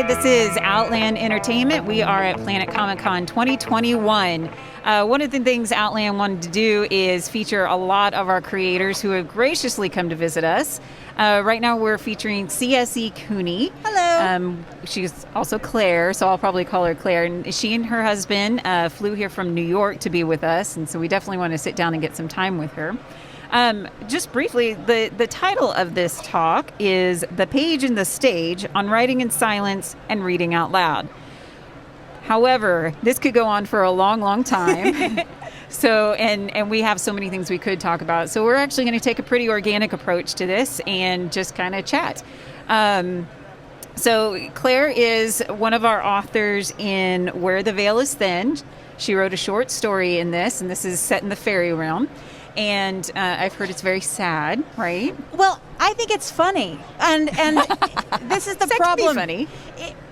Hi, this is Outland Entertainment. We are at Planet Comicon 2021. One of the things Outland wanted to do is feature a lot of our creators who have graciously come to visit us. Right now we're featuring C.S.E. Cooney. Hello. She's also Claire, so I'll probably call her Claire. And she and her husband flew here from New York to be with us, and so we definitely want to sit down and get some time with her. Just briefly, the title of this talk is The Page and the Stage on Writing in Silence and Reading Out Loud. However, this could go on for a long, long time. So, and we have so many things we could talk about. So we're actually going to take a pretty organic approach to this and just kind of chat. So Claire is one of our authors in Where the Veil is Thin. She wrote a short story in this, and this is set in the fairy realm. And I've heard it's very sad, right? Well, I think it's funny, and this is the problem. Can be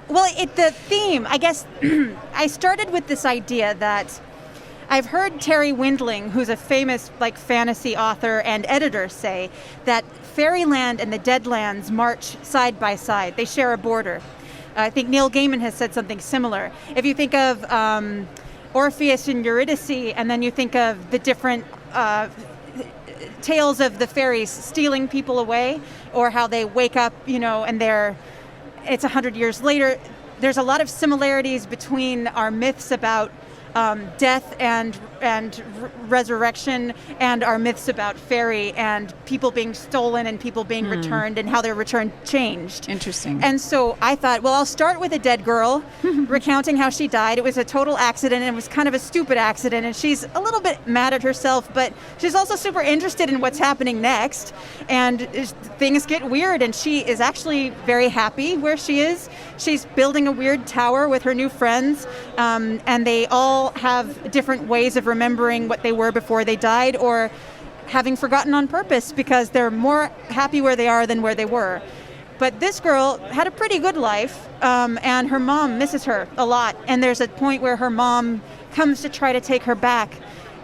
funny. The theme, I guess, I started with this idea that I've heard Terry Windling, who's a famous fantasy author and editor, say that Fairyland and the Deadlands march side by side. They share a border. I think Neil Gaiman has said something similar. If you think of Orpheus and Eurydice, and then you think of the different tales of the fairies stealing people away, or how they wake up, and it's 100 years later. There's a lot of similarities between our myths about death and resurrection, and our myths about fairy and people being stolen and people being returned, and how their return changed. Interesting. And so I thought, well, I'll start with a dead girl recounting how she died. It was a total accident, and it was kind of a stupid accident, and she's a little bit mad at herself, but she's also super interested in what's happening next, and things get weird, and she is actually very happy where she is. She's building a weird tower with her new friends, and they all have different ways of remembering what they were before they died, or having forgotten on purpose because they're more happy where they are than where they were. But this girl had a pretty good life, and her mom misses her a lot, and there's a point where her mom comes to try to take her back,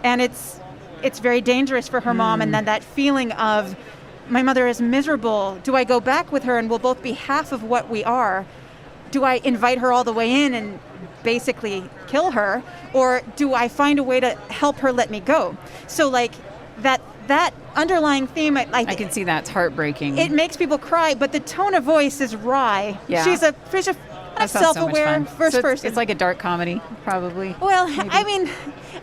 and it's very dangerous for her mom, and then that feeling of, my mother is miserable. Do I go back with her and we'll both be half of what we are? Do I invite her all the way in and basically kill her, or do I find a way to help her let me go? So that underlying theme, I can see that's heartbreaking. It makes people cry, but the tone of voice is wry. Yeah. She's a self-aware first person. It's like a dark comedy, probably. Well, maybe. I mean,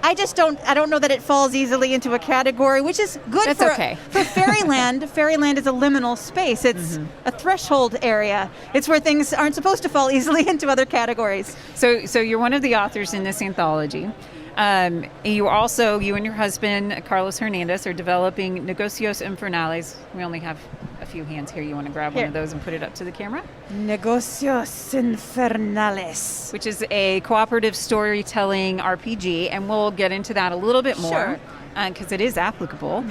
I don't know that it falls easily into a category, which is good. That's okay. For Fairyland. Fairyland is a liminal space. It's a threshold area. It's where things aren't supposed to fall easily into other categories. So you're one of the authors in this anthology. You and your husband, Carlos Hernandez, are developing Negocios Infernales. We only have a few hands here. You want to grab one of those and put it up to the camera? Negocios Infernales. Which is a cooperative storytelling RPG, and we'll get into that a little bit more. Because it is applicable.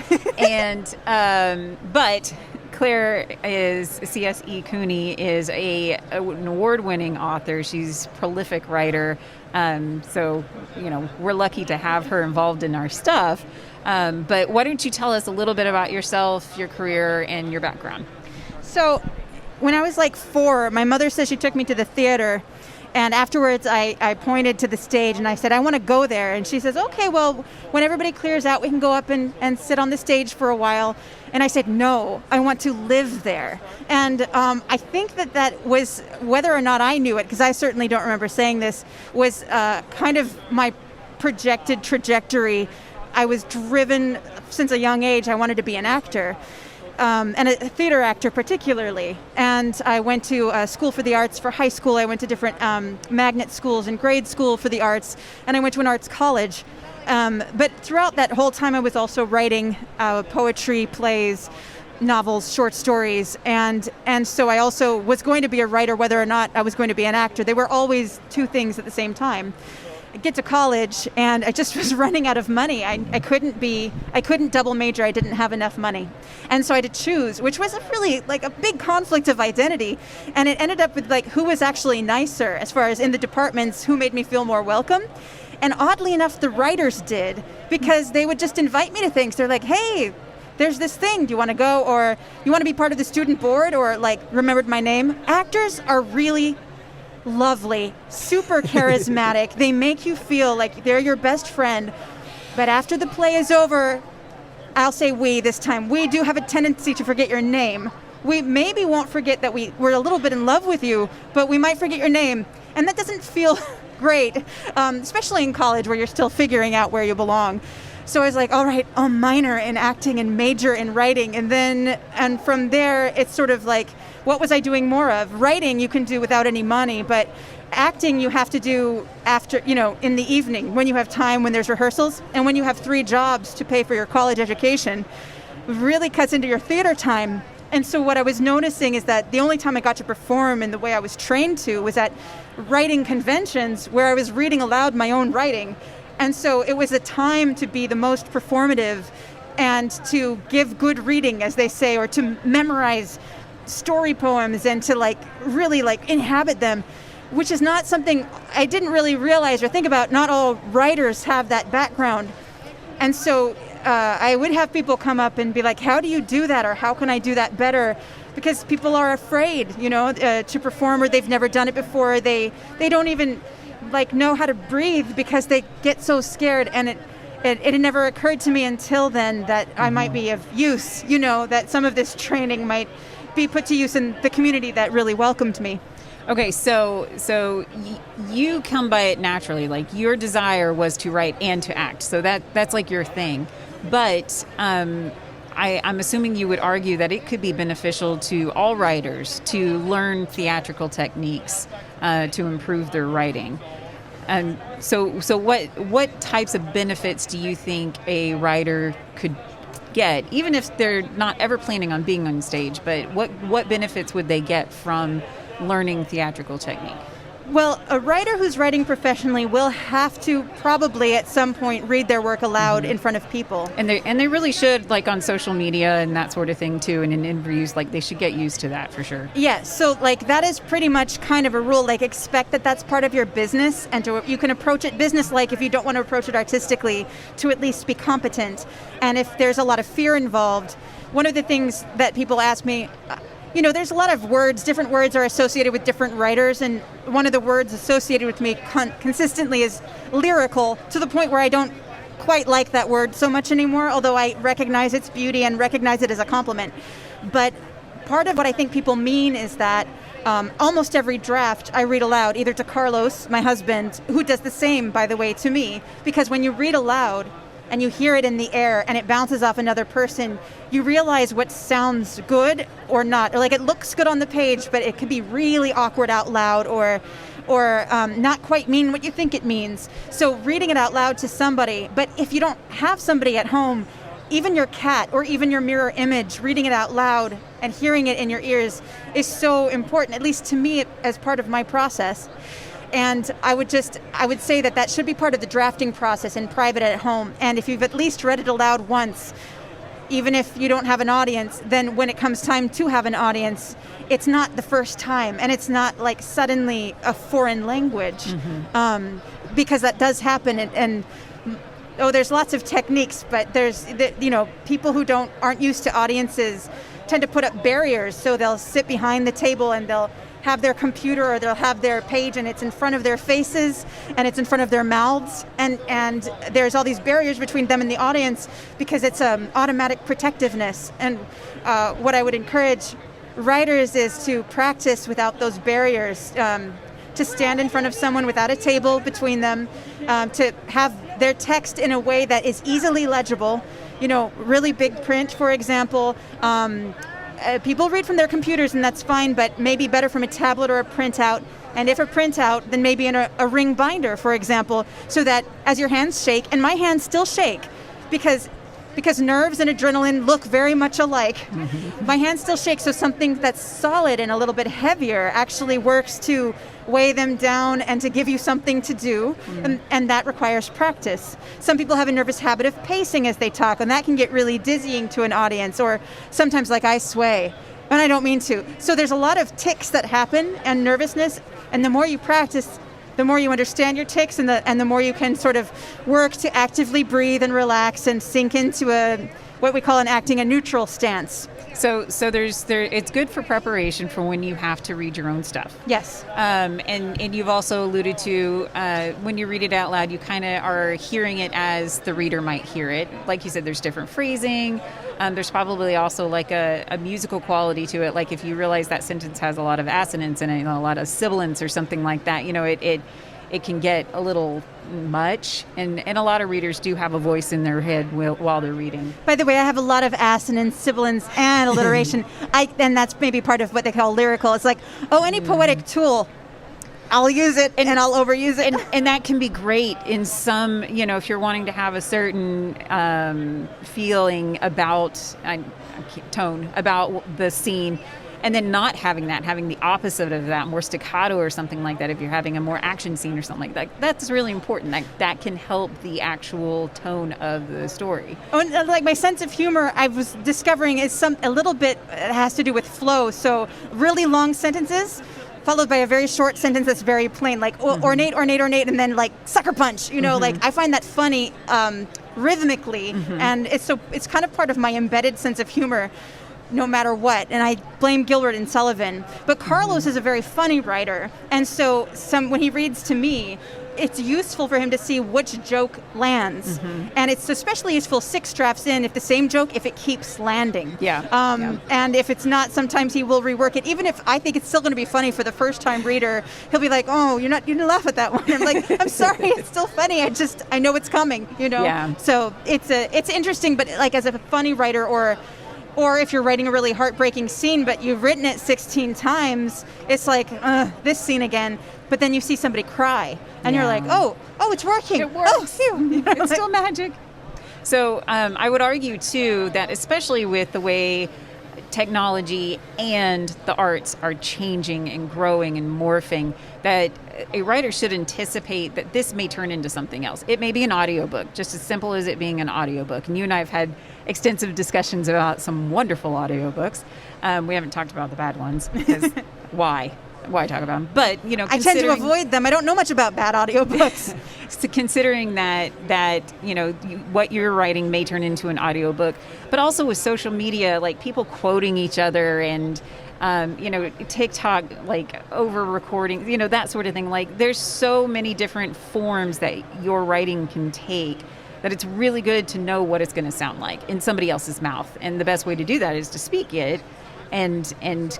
But Claire C.S.E. Cooney is an award-winning author. She's a prolific writer. So, we're lucky to have her involved in our stuff. But why don't you tell us a little bit about yourself, your career, and your background? So, when I was 4, my mother says she took me to the theater. And afterwards, I pointed to the stage and I said, I want to go there. And she says, okay, well, when everybody clears out, we can go up and sit on the stage for a while. And I said, no, I want to live there. And I think that was, whether or not I knew it, because I certainly don't remember saying this, was kind of my projected trajectory. I was driven since a young age. I wanted to be an actor. And a theater actor particularly. And I went to school for the arts for high school. I went to different magnet schools and grade school for the arts. And I went to an arts college. But throughout that whole time, I was also writing poetry, plays, novels, short stories. And so I also was going to be a writer, whether or not I was going to be an actor. They were always two things at the same time. I get to college and I just was running out of money. I couldn't double major. I didn't have enough money. And so I had to choose, which was really a big conflict of identity. And it ended up with who was actually nicer as far as in the departments, who made me feel more welcome. And oddly enough, the writers did, because they would just invite me to things. They're like, hey, there's this thing, do you want to go? Or you want to be part of the student board? Or remembered my name? Actors are really lovely, super charismatic. They make you feel like they're your best friend. But after the play is over, I'll say we this time, we do have a tendency to forget your name. We maybe won't forget that we're a little bit in love with you, but we might forget your name. And that doesn't feel great, especially in college where you're still figuring out where you belong. So I was like, all right, I'll minor in acting and major in writing. And from there, it's sort of like, what was I doing more of? Writing you can do without any money, but acting you have to do after, in the evening when you have time, when there's rehearsals, and when you have 3 jobs to pay for your college education. It really cuts into your theater time. And so what I was noticing is that the only time I got to perform in the way I was trained to was at writing conventions where I was reading aloud my own writing. And so it was a time to be the most performative and to give good reading, as they say, or to memorize story poems and to really inhabit them, which is not something I didn't really realize or think about. Not all writers have that background. And so I would have people come up and be like, how do you do that? Or how can I do that better? Because people are afraid, to perform, or they've never done it before. They don't even know how to breathe because they get so scared. And it had never occurred to me until then that I might be of use, that some of this training might be put to use in the community that really welcomed me. Okay, so you come by it naturally. Like, your desire was to write and to act. So that's like your thing. But I'm assuming you would argue that it could be beneficial to all writers to learn theatrical techniques to improve their writing. So what types of benefits do you think a writer could get, even if they're not ever planning on being on stage? But what benefits would they get from learning theatrical technique? Well, a writer who's writing professionally will have to probably at some point read their work aloud in front of people. And they really should, on social media and that sort of thing too, and in interviews, they should get used to that for sure. Yeah, so that is pretty much kind of a rule. Expect that that's part of your business, and you can approach it business-like if you don't want to approach it artistically, to at least be competent. And if there's a lot of fear involved, one of the things that people ask me, there's a lot of words, different words are associated with different writers, and one of the words associated with me consistently is lyrical, to the point where I don't quite like that word so much anymore, although I recognize its beauty and recognize it as a compliment. But part of what I think people mean is that almost every draft I read aloud, either to Carlos, my husband, who does the same, by the way, to me, because when you read aloud, and you hear it in the air and it bounces off another person, you realize what sounds good or not. Or it looks good on the page, but it could be really awkward out loud or not quite mean what you think it means. So reading it out loud to somebody, but if you don't have somebody at home, even your cat or even your mirror image, reading it out loud and hearing it in your ears is so important, at least to me, as part of my process. And I would say that should be part of the drafting process in private at home. And if you've at least read it aloud once, even if you don't have an audience, then when it comes time to have an audience, it's not the first time, and it's not suddenly a foreign language, because that does happen. And there's lots of techniques, but there's people who aren't used to audiences tend to put up barriers, so they'll sit behind the table and they'll have their computer or they'll have their page and it's in front of their faces and it's in front of their mouths, and there's all these barriers between them and the audience because it's automatic protectiveness. And what I would encourage writers is to practice without those barriers, to stand in front of someone without a table between them, to have their text in a way that is easily legible, really big print, for example. People read from their computers, and that's fine, but maybe better from a tablet or a printout. And if a printout, then maybe in a ring binder, for example, so that as your hands shake, and my hands still shake, because nerves and adrenaline look very much alike, my hands still shake, so something that's solid and a little bit heavier actually works to weigh them down and to give you something to do, and that requires practice. Some people have a nervous habit of pacing as they talk, and that can get really dizzying to an audience, or sometimes I sway, and I don't mean to. So there's a lot of tics that happen, and nervousness, and the more you practice, the more you understand your tics, and the more you can sort of work to actively breathe and relax and sink into a what we call in acting a neutral stance. So it's good for preparation for when you have to read your own stuff. Yes. And you've also alluded to when you read it out loud, you kind of are hearing it as the reader might hear it. Like you said, there's different phrasing. There's probably also like a musical quality to it. Like if you realize that sentence has a lot of assonance and a lot of sibilants or something like that, it can get a little much, and a lot of readers do have a voice in their head while they're reading. By the way, I have a lot of assonance, sibilants, and alliteration. And that's maybe part of what they call lyrical. It's like, any poetic tool, I'll use it and I'll overuse it. And that can be great in some, if you're wanting to have a certain feeling about, tone, about the scene, and then not having that, having the opposite of that, more staccato or something like that, if you're having a more action scene or something like that, that's really important. That can help the actual tone of the story. And like my sense of humor, I was discovering is a little bit has to do with flow. So really long sentences followed by a very short sentence that's very plain, like ornate, and then like sucker punch. Like I find that funny rhythmically, and it's kind of part of my embedded sense of humor, no matter what. And I blame Gilbert and Sullivan. But Carlos is a very funny writer, and so when he reads to me, it's useful for him to see which joke lands. And it's especially useful 6 drafts in if the same joke, if it keeps landing. And if it's not, sometimes he will rework it. Even if I think it's still going to be funny for the first time reader, he'll be like, you didn't laugh at that one. I'm like, I'm sorry, it's still funny. I know it's coming, So it's interesting, but like as a funny writer or if you're writing a really heartbreaking scene, but you've written it 16 times, it's like, this scene again. But then you see somebody cry, and you're like, it's working. It works. Oh, phew. It's still magic. So I would argue, too, that especially with the way technology and the arts are changing and growing and morphing, that a writer should anticipate that this may turn into something else. It may be an audiobook, just as simple as it being an audiobook. And you and I have had extensive discussions about some wonderful audiobooks. We haven't talked about the bad ones, because why talk about them? But, I tend to avoid them. I don't know much about bad audiobooks. So considering that what you're writing may turn into an audiobook, but also with social media, like people quoting each other and TikTok, like over recording, that sort of thing. Like there's so many different forms that your writing can take that it's really good to know what it's going to sound like in somebody else's mouth. And the best way to do that is to speak it and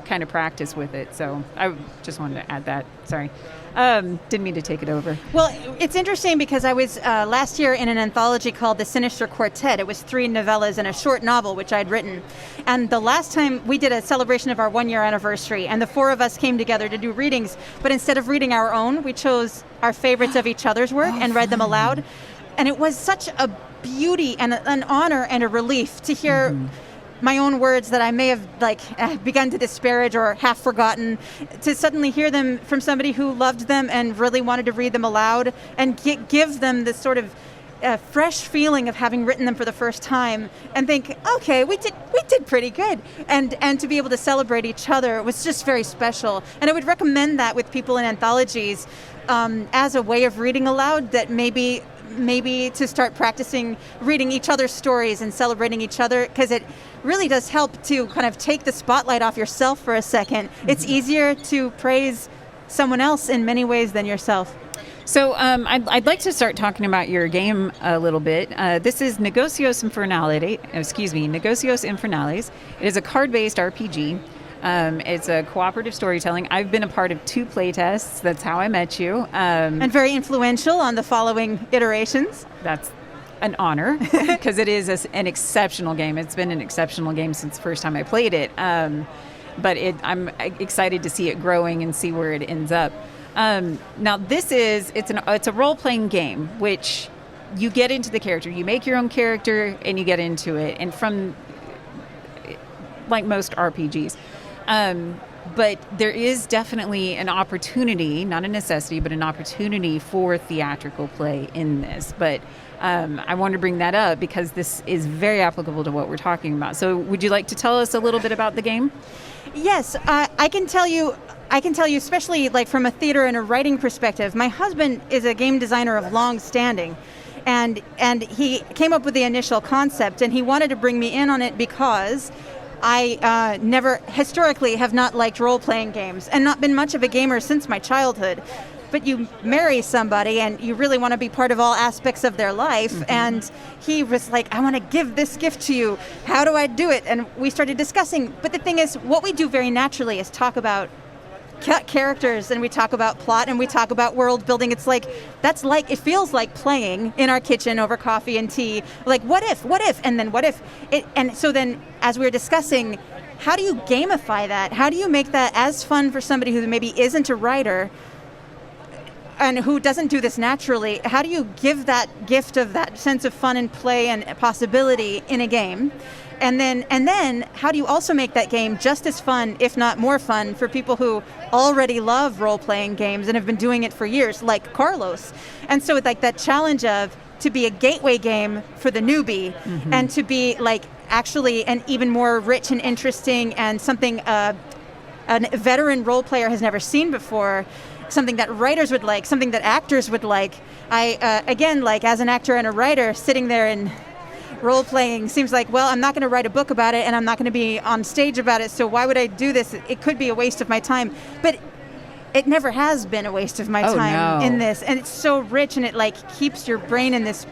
kind of practice with it. So I just wanted to add that. Sorry. Didn't mean to take it over. Well, it's interesting because I was last year in an anthology called The Sinister Quartet. It was 3 novellas and a short novel, which I'd written. And the last time we did a celebration of our 1-year anniversary, and the 4 of us came together to do readings. But instead of reading our own, we chose our favorites of each other's work and read them aloud. And it was such a beauty and an honor and a relief to hear my own words that I may have begun to disparage or half forgotten, to suddenly hear them from somebody who loved them and really wanted to read them aloud and give them this sort of fresh feeling of having written them for the first time, and think, okay, we did pretty good, and to be able to celebrate each other was just very special. And I would recommend that with people in anthologies as a way of reading aloud, that maybe to start practicing reading each other's stories and celebrating each other, because it really does help to kind of take the spotlight off yourself for a second. It's easier to praise someone else in many ways than yourself. So I'd like to start talking about your game a little bit. This is Negocios Infernales. It is a card-based RPG. It's a cooperative storytelling. I've been a part of 2 playtests. That's how I met you. And very influential on the following iterations. That's an honor, because it is an exceptional game. It's been an exceptional game since the first time I played it. But I'm excited to see it growing and see where it ends up. Now it's a role-playing game, which you get into the character. You make your own character and you get into it. And from, like most RPGs, but there is definitely an opportunity, not a necessity, but an opportunity for theatrical play in this. But I want to bring that up because this is very applicable to what we're talking about. So would you like to tell us a little bit about the game? Yes, I can tell you, especially like from a theater and a writing perspective. My husband is a game designer of long standing, and he came up with the initial concept, and he wanted to bring me in on it because I never historically have not liked role-playing games and not been much of a gamer since my childhood. But you marry somebody and you really want to be part of all aspects of their life. Mm-hmm. And he was like, I want to give this gift to you. How do I do it? And we started discussing. But the thing is, what we do very naturally is talk about characters, and we talk about plot, and we talk about world building. It's like, it feels like playing in our kitchen over coffee and tea. Like, what if, and then what if? And so then, as we were discussing, how do you gamify that? How do you make that as fun for somebody who maybe isn't a writer and who doesn't do this naturally? How do you give that gift of that sense of fun and play and possibility in a game? And then how do you also make that game just as fun, if not more fun, for people who already love role-playing games and have been doing it for years, like Carlos? And so it's like that challenge of to be a gateway game for the newbie, mm-hmm. and to be like actually an even more rich and interesting and something a veteran role player has never seen before, something that writers would like, something that actors would like. I, again, like as an actor and a writer, sitting there and role-playing seems like, well, I'm not going to write a book about it and I'm not going to be on stage about it, so why would I do this? It could be a waste of my time. But it never has been a waste of my time in this. And it's so rich, and it like keeps your brain in this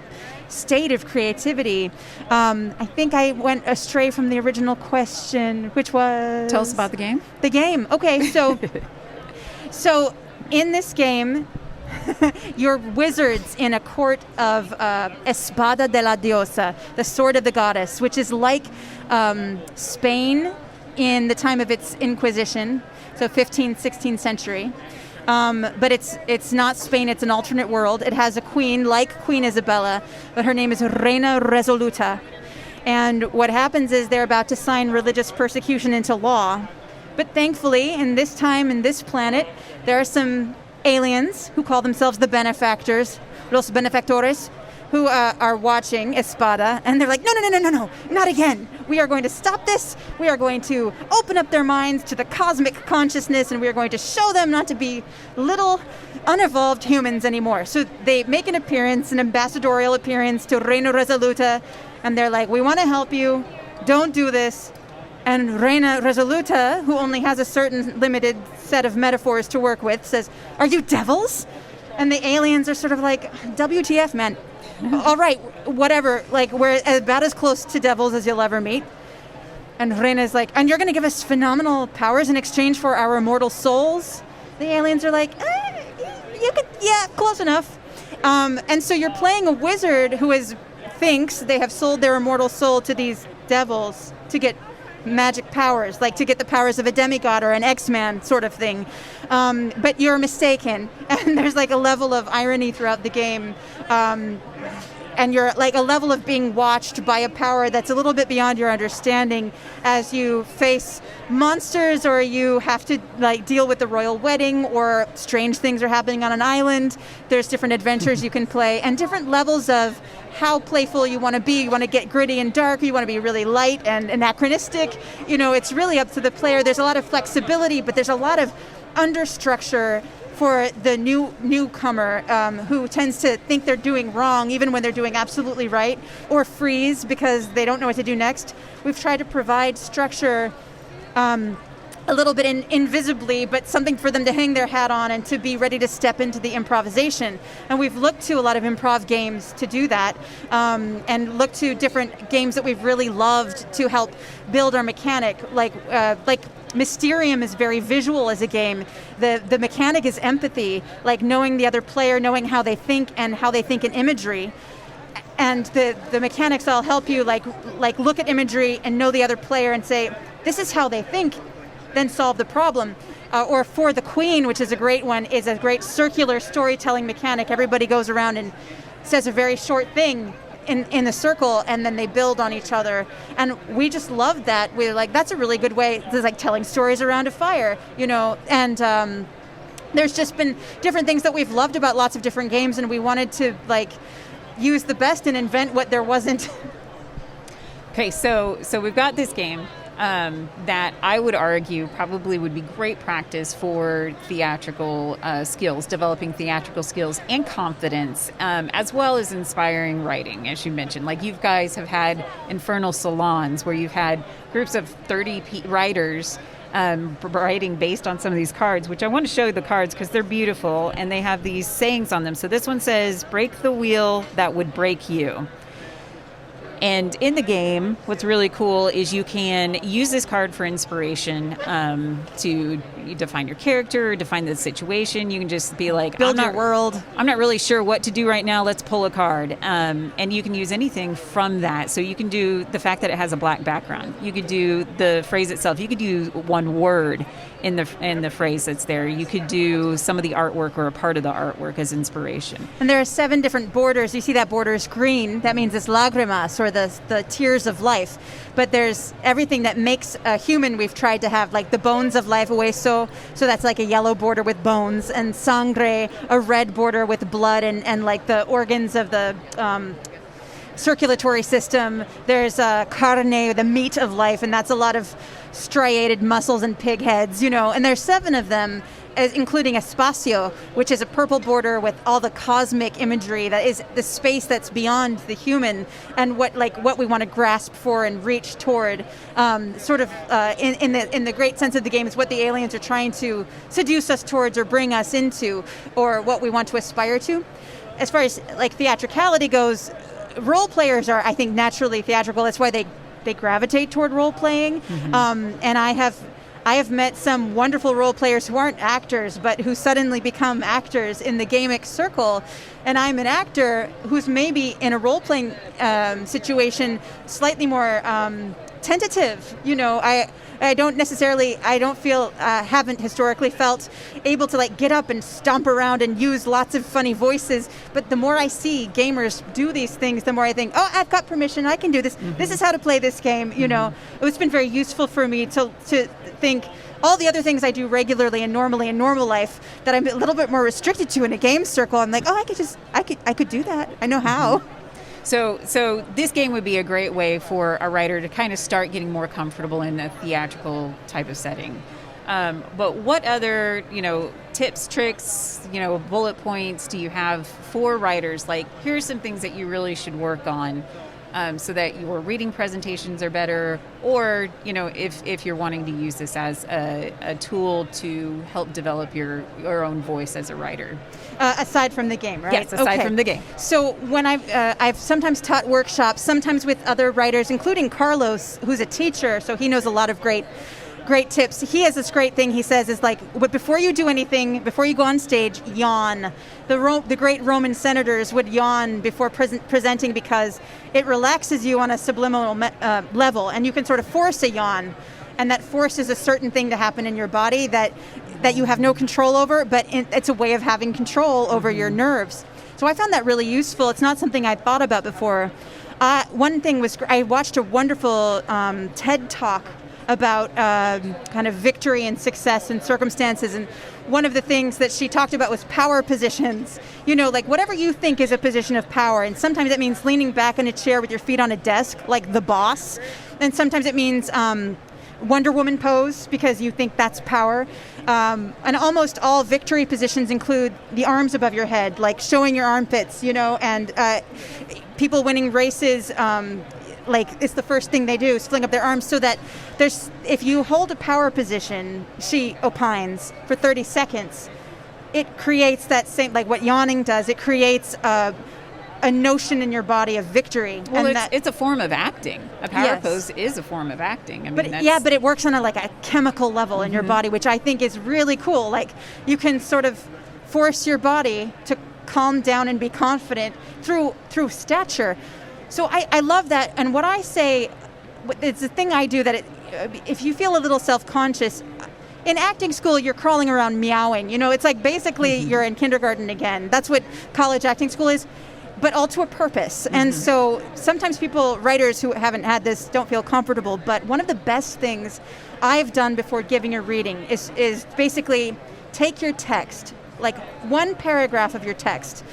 state of creativity. I think I went astray from the original question, which was... Tell us about the game. The game. Okay, so... So in this game, you're wizards in a court of Espada de la Diosa, the sword of the goddess, which is like Spain in the time of its Inquisition, so 15th, 16th century. But it's not Spain, it's an alternate world. It has a queen like Queen Isabella, but her name is Reina Resoluta. And what happens is they're about to sign religious persecution into law. But thankfully, in this time, in this planet, there are some aliens who call themselves the benefactors, los benefactores, who are watching Espada, and they're like, no, not again. We are going to stop this. We are going to open up their minds to the cosmic consciousness, and we are going to show them not to be little, unevolved humans anymore. So they make an appearance, an ambassadorial appearance to Reina Resoluta, and they're like, we want to help you. Don't do this. And Reina Resoluta, who only has a certain limited set of metaphors to work with, says, are you devils? And the aliens are sort of like, WTF, man. All right, whatever. Like, we're about as close to devils as you'll ever meet. And Reina's like, and you're going to give us phenomenal powers in exchange for our immortal souls? The aliens are like, you could, yeah, close enough. And so you're playing a wizard who thinks they have sold their immortal soul to these devils to get magic powers, like to get the powers of a demigod or an X-Man sort of thing. But you're mistaken. And there's like a level of irony throughout the game. And you're like a level of being watched by a power that's a little bit beyond your understanding as you face monsters, or you have to like deal with the royal wedding, or strange things are happening on an island. There's different adventures you can play, and different levels of how playful you want to be. You want to get gritty and dark, you want to be really light and anachronistic. You know, it's really up to the player. There's a lot of flexibility, but there's a lot of understructure for the newcomer who tends to think they're doing wrong even when they're doing absolutely right, or freeze because they don't know what to do next. We've tried to provide structure a little bit invisibly, but something for them to hang their hat on and to be ready to step into the improvisation. And we've looked to a lot of improv games to do that, and looked to different games that we've really loved to help build our mechanic. Like Mysterium is very visual as a game. The mechanic is empathy, like knowing the other player, knowing how they think and how they think in imagery. And the mechanics all help you like look at imagery and know the other player and say, this is how they think, then solve the problem. Or For the Queen, which is a great one, is a great circular storytelling mechanic. Everybody goes around and says a very short thing in a circle, and then they build on each other. And we just loved that. We're like, that's a really good way. It's like telling stories around a fire, you know. And there's just been different things that we've loved about lots of different games, and we wanted to like use the best and invent what there wasn't. Okay, so we've got this game. that I would argue probably would be great practice for theatrical skills, developing theatrical skills and confidence, as well as inspiring writing, as you mentioned. Like you guys have had infernal salons where you've had groups of 30 writers writing based on some of these cards, which I want to show you the cards because they're beautiful and they have these sayings on them. So this one says, break the wheel that would break you. And in the game, what's really cool is you can use this card for inspiration to define your character, define the situation. You can just be like, build your world. I'm not really sure what to do right now. Let's pull a card. And you can use anything from that. So you can do the fact that it has a black background. You could do the phrase itself. You could do one word in the phrase that's there. You could do some of the artwork or a part of the artwork as inspiration. And there are 7 different borders. You see that border is green. That means it's lágrimas, or the tears of life. But there's everything that makes a human. We've tried to have like the bones of life, hueso, so that's like a yellow border with bones, and sangre, a red border with blood and like the organs of the circulatory system. There's carne, the meat of life, and that's a lot of striated muscles and pig heads, and there's 7 of them, including espacio, which is a purple border with all the cosmic imagery that is the space that's beyond the human and what we want to grasp for and reach toward. In the great sense of the game is what the aliens are trying to seduce us towards or bring us into, or what we want to aspire to. As far as like theatricality goes, role players are, I think, naturally theatrical. That's why they gravitate toward role playing. Mm-hmm. And I have met some wonderful role players who aren't actors, but who suddenly become actors in the gamic circle. And I'm an actor who's maybe in a role playing situation slightly more tentative. Haven't historically felt able to like get up and stomp around and use lots of funny voices. But the more I see gamers do these things, the more I think, oh, I've got permission, I can do this. Mm-hmm. This is how to play this game. It's been very useful for me to think all the other things I do regularly and normally in normal life that I'm a little bit more restricted to in a game circle. I'm like, oh, I could do that. I know how. Mm-hmm. So this game would be a great way for a writer to kind of start getting more comfortable in a theatrical type of setting. But what other, tips, tricks, bullet points do you have for writers? Like, here's some things that you really should work on so that your reading presentations are better, or, if you're wanting to use this as a tool to help develop your own voice as a writer. Aside from the game, right? Yes, aside from the game. So when I've sometimes taught workshops, sometimes with other writers, including Carlos, who's a teacher, so he knows a lot of great tips. He has this great thing he says is like, before you do anything, before you go on stage, yawn. The great Roman senators would yawn before presenting because it relaxes you on a subliminal level, and you can sort of force a yawn, and that forces a certain thing to happen in your body that you have no control over, but it's a way of having control over your nerves. So I found that really useful. It's not something I'd thought about before. One thing was, I watched a wonderful TED Talk about kind of victory and success and circumstances, and one of the things that she talked about was power positions. Like whatever you think is a position of power, and sometimes it means leaning back in a chair with your feet on a desk, like the boss, and sometimes it means Wonder Woman pose because you think that's power. And almost all victory positions include the arms above your head, like showing your armpits, and people winning races, like it's the first thing they do is fling up their arms, so that if you hold a power position, she opines, for 30 seconds, it creates that same, like what yawning does, it creates a notion in your body of victory. Well, it's a form of acting. A power pose is a form of acting. But it works on a chemical level in your body, which I think is really cool. Like you can sort of force your body to calm down and be confident through stature. So I love that. And what I say, it's the thing I do that if you feel a little self-conscious, in acting school, you're crawling around meowing. It's like basically you're in kindergarten again. That's what college acting school is. But all to a purpose. Mm-hmm. And so sometimes writers who haven't had this don't feel comfortable, but one of the best things I've done before giving a reading is basically take your text, like one paragraph of your text,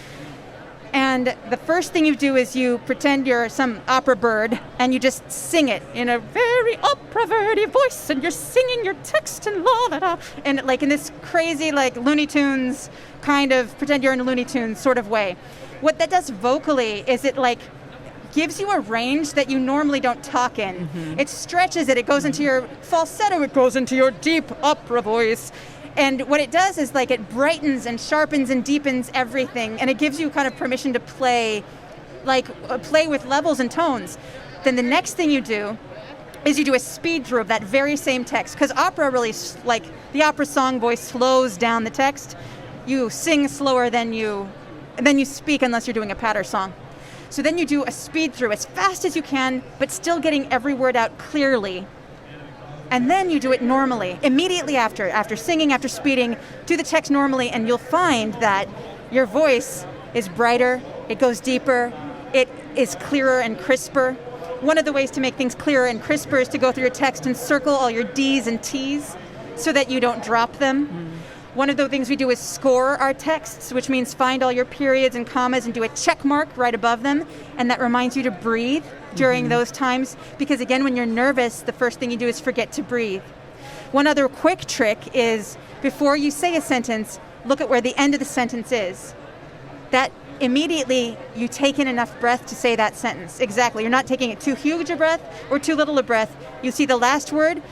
And the first thing you do is you pretend you're some opera bird and you just sing it in a very opera-verdy voice, and you're singing your text and la-da-da, and like in this crazy like Looney Tunes kind of pretend you're in a Looney Tunes sort of way. What that does vocally is it like gives you a range that you normally don't talk in. It stretches it. It goes into your falsetto. It goes into your deep opera voice. And what it does is like it brightens and sharpens and deepens everything, and it gives you kind of permission to play with levels and tones. Then the next thing you do is you do a speed through of that very same text, because opera really, like the opera song voice slows down the text. You sing slower than you speak unless you're doing a patter song. So then you do a speed through as fast as you can, but still getting every word out clearly. And then you do it normally, immediately after singing, after speeding, do the text normally, and you'll find that your voice is brighter, it goes deeper, it is clearer and crisper. One of the ways to make things clearer and crisper is to go through your text and circle all your D's and T's so that you don't drop them. One of the things we do is score our texts, which means find all your periods and commas and do a check mark right above them, and that reminds you to breathe during those times, because again, when you're nervous, the first thing you do is forget to breathe. One other quick trick is before you say a sentence, look at where the end of the sentence is. That immediately you take in enough breath to say that sentence. Exactly. You're not taking it too huge a breath or too little a breath. You see the last word,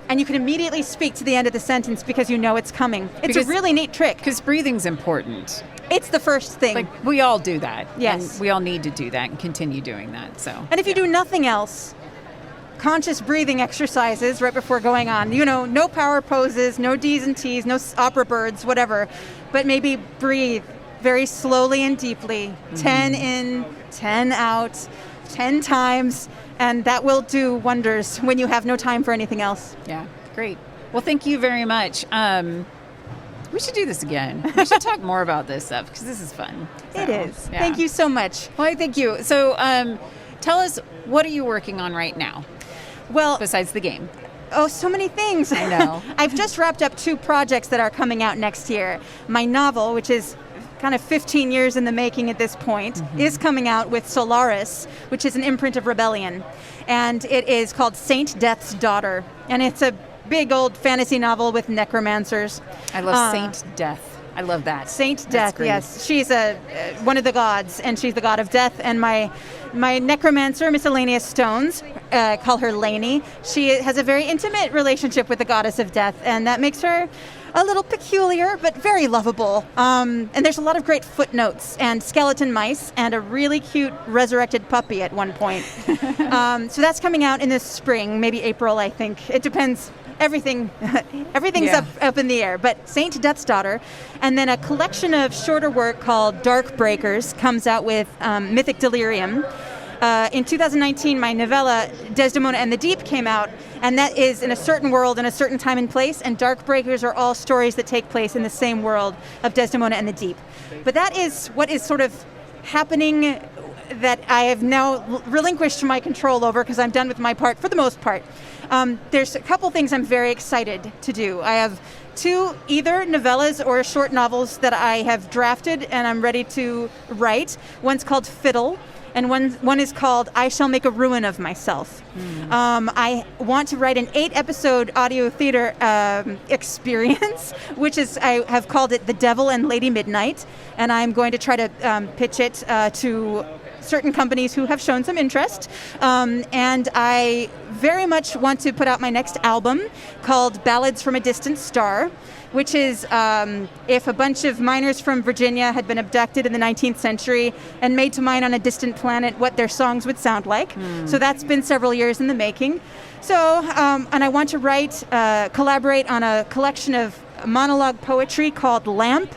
and you can immediately speak to the end of the sentence because you know it's coming. It's a really neat trick. Because breathing's important. It's the first thing. Like, we all do that. Yes. And we all need to do that and continue doing that. So. And if you do nothing else, conscious breathing exercises right before going on. You know, no power poses, no D's and T's, no opera birds, whatever. But maybe breathe very slowly and deeply. 10 in, 10 out, 10 times. And that will do wonders when you have no time for anything else. Yeah, great. Well, thank you very much. We should do this again. We should talk more about this stuff because this is fun. So, it is. Yeah. Thank you so much. Well, thank you. So tell us, what are you working on right now? Well, besides the game. Oh, so many things. I know. I've just wrapped up 2 projects that are coming out next year. My novel, which is kind of 15 years in the making at this point, is coming out with Solaris, which is an imprint of Rebellion. And it is called Saint Death's Daughter. And it's a big old fantasy novel with necromancers. I love Saint Death. I love that. Saint Death, yes. She's one of the gods, and she's the god of death. And my necromancer, Miscellaneous Stones, call her Lainey. She has a very intimate relationship with the goddess of death, and that makes her a little peculiar, but very lovable. And there's a lot of great footnotes and skeleton mice and a really cute resurrected puppy at one point. So that's coming out in the spring, maybe April, I think. It depends. Everything's up in the air. But Saint Death's Daughter. And then a collection of shorter work called Dark Breakers comes out with Mythic Delirium. In 2019, my novella, Desdemona and the Deep, came out, and that is in a certain world, in a certain time and place, and Dark Breakers are all stories that take place in the same world of Desdemona and the Deep. But that is what is sort of happening that I have now relinquished my control over because I'm done with my part for the most part. There's a couple things I'm very excited to do. I have 2 either novellas or short novels that I have drafted and I'm ready to write. One's called Fiddle, and one is called I Shall Make a Ruin of Myself. I want to write an 8-episode audio theater experience, which is, I have called it The Devil and Lady Midnight, and I'm going to try to pitch it to certain companies who have shown some interest. And I very much want to put out my next album called Ballads from a Distant Star, which is if a bunch of miners from Virginia had been abducted in the 19th century and made to mine on a distant planet, what their songs would sound like. So that's been several years in the making. So, and I want to collaborate on a collection of monologue poetry called Lamp,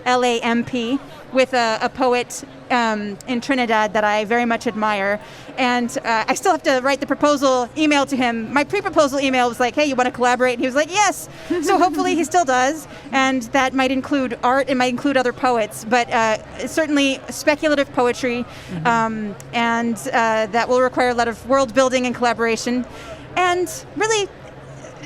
L-A-M-P, with a poet in Trinidad that I very much admire. And I still have to write the proposal email to him. My pre-proposal email was like, hey, you want to collaborate? And he was like, yes. So hopefully he still does. And that might include art. It might include other poets. But certainly speculative poetry. And that will require a lot of world building and collaboration. And really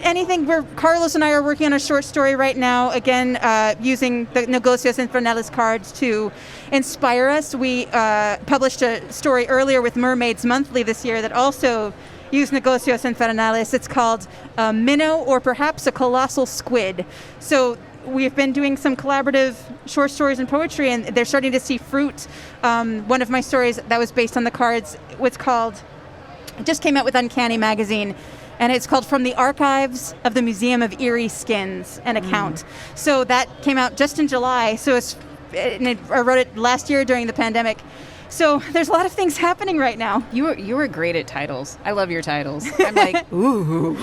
anything. Carlos and I are working on a short story right now, again, using the Negocios Infernales cards to inspire us. We published a story earlier with Mermaids Monthly this year that also used Negocios Infernales. It's called Minnow, or perhaps a Colossal Squid. So we've been doing some collaborative short stories and poetry, and they're starting to see fruit. One of my stories that was based on the cards was called, it just came out with Uncanny Magazine, and it's called From the Archives of the Museum of Eerie Skins, an account. So that came out just in July. So I wrote it last year during the pandemic. So there's a lot of things happening right now. You were great at titles. I love your titles. I'm like, ooh.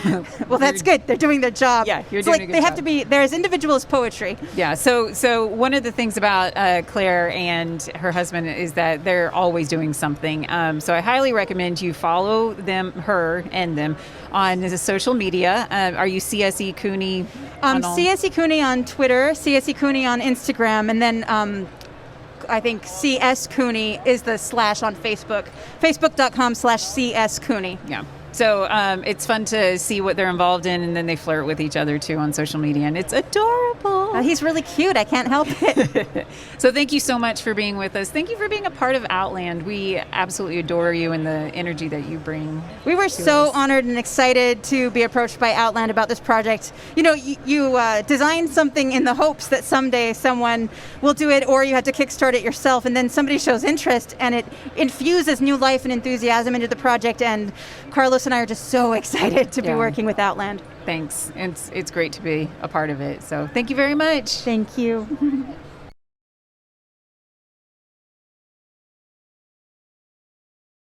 Well, that's good. They're doing their job. Yeah, you're doing a good they have job. to be, they're as individual as poetry. Yeah, so one of the things about Claire and her husband is that they're always doing something. So I highly recommend you follow her and them on the social media. Are you C.S.E. Cooney? C.S.E. Cooney on Twitter, C.S.E. Cooney on Instagram, and then I think C.S. Cooney is the / on Facebook, facebook.com/C.S. Cooney. Yeah. So it's fun to see what they're involved in, and then they flirt with each other too on social media, and it's adorable. He's really cute. I can't help it. So thank you so much for being with us. Thank you for being a part of Outland. We absolutely adore you and the energy that you bring. We were so honored and excited to be approached by Outland about this project. You know, you designed something in the hopes that someday someone will do it, or you had to kickstart it yourself, and then somebody shows interest, and it infuses new life and enthusiasm into the project, and Carlos and I are just so excited to be working with Outland. Thanks. It's great to be a part of it. So thank you very much. Thank you.